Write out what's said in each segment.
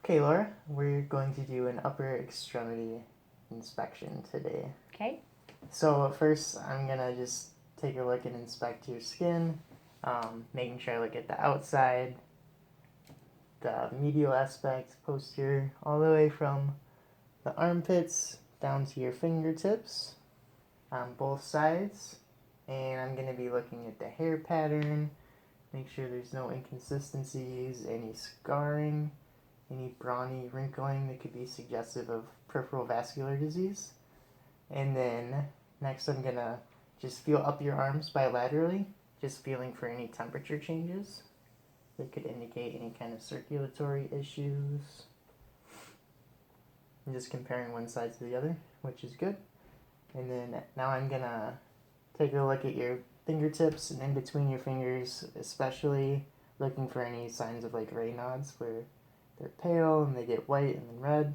Okay, Laura, we're going to do an upper extremity inspection today. Okay. So first, I'm going to just take a look and inspect your skin, making sure I look at the outside, the medial aspect, posterior, all the way from the armpits down to your fingertips on both sides. And I'm going to be looking at the hair pattern, make sure there's no inconsistencies, any scarring, any brawny wrinkling that could be suggestive of peripheral vascular disease. And then next I'm going to just feel up your arms bilaterally, just feeling for any temperature changes that could indicate any kind of circulatory issues. I'm just comparing one side to the other, which is good. And then now I'm going to take a look at your fingertips and in between your fingers, especially looking for any signs of like Raynaud's where they're pale and they get white and then red.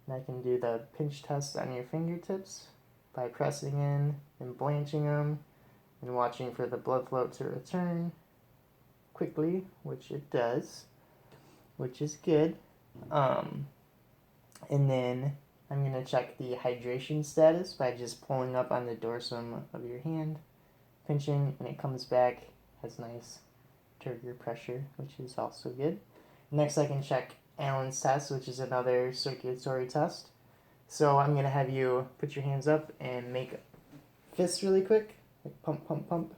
And I can do the pinch test on your fingertips by pressing in and blanching them and watching for the blood flow to return quickly, which it does, which is good. And then I'm going to check the hydration status by just pulling up on the dorsum of your hand, pinching, and it comes back, has nice turgor pressure, which is also good. Next I can check Allons Test, which is another circulatory test. So I'm going to have you put your hands up and make fists really quick, like pump, pump, pump,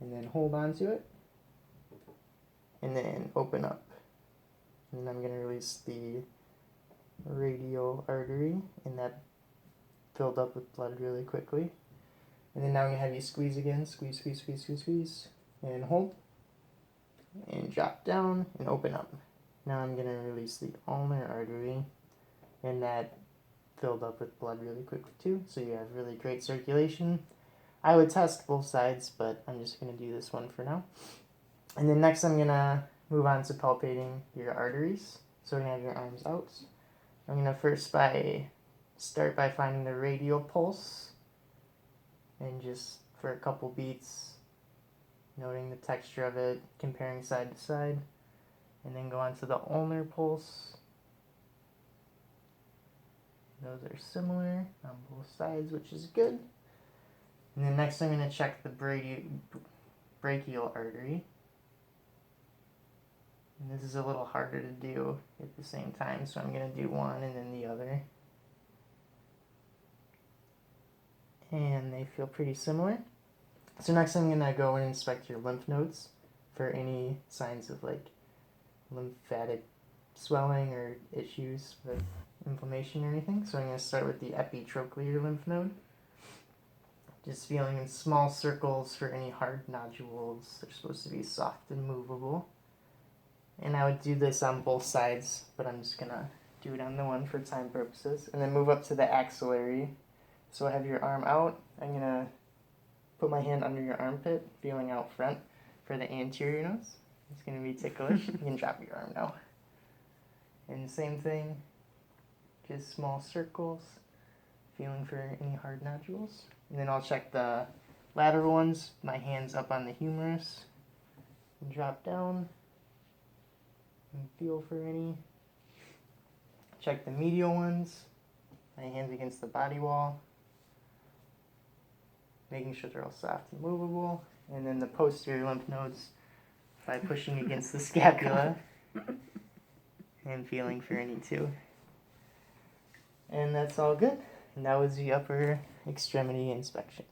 and then hold on to it, and then open up. And then I'm going to release the radial artery, and that filled up with blood really quickly. And then now I'm going to have you squeeze again, squeeze, squeeze, squeeze, squeeze, squeeze, and hold, and drop down, and open up. Now I'm going to release the ulnar artery, and that filled up with blood really quickly too, so you have really great circulation. I would test both sides, but I'm just going to do this one for now. And then next I'm going to move on to palpating your arteries. So we're going to have your arms out. I'm going to first start by finding the radial pulse, and just for a couple beats, noting the texture of it, comparing side to side, and then go on to the ulnar pulse. Those are similar on both sides, which is good. And then next I'm going to check the brachial artery. And this is a little harder to do at the same time, so I'm going to do one and then the other. And they feel pretty similar. So next I'm going to go and inspect your lymph nodes for any signs of like lymphatic swelling or issues with inflammation or anything. So I'm going to start with the epitrochlear lymph node. Just feeling in small circles for any hard nodules. They're supposed to be soft and movable. And I would do this on both sides, but I'm just going to do it on the one for time purposes. And then move up to the axillary. So I have your arm out. I'm going to put my hand under your armpit, feeling out front for the anterior nose. It's going to be ticklish. You can drop your arm now. And same thing, just small circles, feeling for any hard nodules. And then I'll check the lateral ones, my hands up on the humerus, and drop down, and feel for any. Check the medial ones, my hands against the body wall, making sure they're all soft and movable. And then the posterior lymph nodes by pushing against the scapula and feeling for any too. And that's all good. And that was the upper extremity inspection.